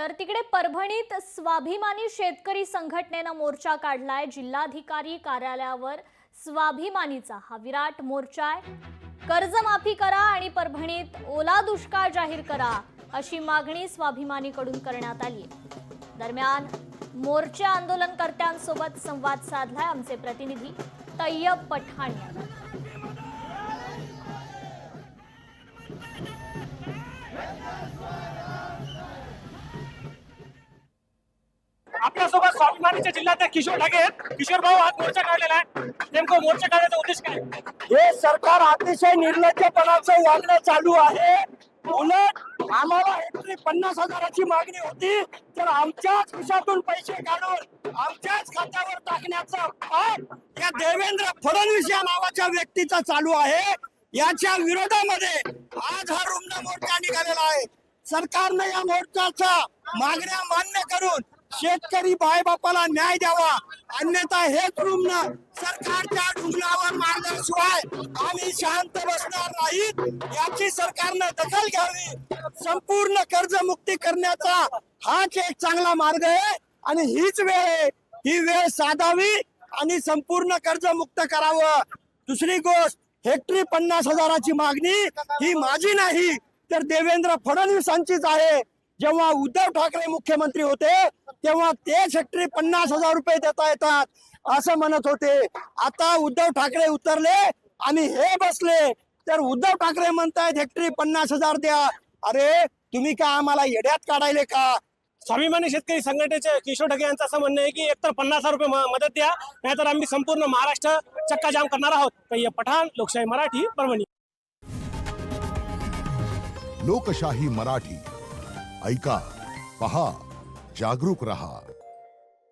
तर तिकडे परभणीत स्वाभिमानी शेतकरी संघटनेनं मोर्चा काढलाय। जिल्हाधिकारी कार्यालयावर स्वाभिमानीचा हा विराट मोर्चा आहे। कर्जमाफी करा आणि परभणीत ओला दुष्काळ जाहीर करा अशी मागणी स्वाभिमानीकडून करण्यात आली आहे। दरम्यान मोर्चा आंदोलनकर्त्यांसोबत संवाद साधलाय आमचे प्रतिनिधी तैयब पठाण यांनी। आपल्यासोबत स्वाभिमानीच्या जिल्ह्यात किशोर ढगे आहेत। किशोर भाऊ, आज मोर्चा काढलेला आहे, नेमकं मोर्चा काढण्याचा उद्देश काय? हे सरकार अतिशय निर्लज्जपणाचं वागणं चालू आहे। उलट आम्हाला हेक्टरी 50,000ची मागणी होती, तर आमच्याच खिशातून पैसे काढून आमच्याच खात्यावर टाकण्याचा पाप या देवेंद्र फडणवीस या नावाच्या व्यक्तीचा चालू आहे। याच्या विरोधामध्ये आज हा रुग्ण मोर्चा निघालेला आहे। सरकारने या मोर्चाच्या मागण्या मान्य करून शेतकरी बायबापाला न्याय द्यावा, अन्यथा हेच रुग्ण सरकारच्या रुग्णावर मारल्याशिवाय आम्ही शांत बसणार नाहीत। याची सरकारने दखल घ्यावी। संपूर्ण कर्जमुक्ती करण्याचा हाच एक चांगला मार्ग आहे आणि हीच वेळ आहे। ही वेळ साधावी आणि संपूर्ण कर्जमुक्त करावं। दुसरी गोष्ट, हेक्टरी 50,000ची मागणी ही माझी नाही, तर देवेंद्र फडणवीसांचीच आहे। जेव्हा उद्धव ठाकरे मुख्यमंत्री होते तेव्हा तेच हेक्टरी 50,000 रुपये देता येतात असं म्हणत होते। आता उद्धव ठाकरे उतरले आणि हे बसले, तर उद्धव ठाकरे म्हणतायत हेक्टरी 50,000 द्या। अरे तुम्ही का आम्हाला येड्यात काढायले का? स्वाभिमानी शेतकरी संघटनेचे किशोर ढगे यांचं असं म्हणणं आहे की एकतर 50,000 रुपये मदत द्या, नाहीतर आम्ही संपूर्ण महाराष्ट्र चक्काजाम करणार आहोत। तैयब पठाण, लोकशाही मराठी, परभणी। लोकशाही मराठी ऐका, पहा, जागरूक रहा।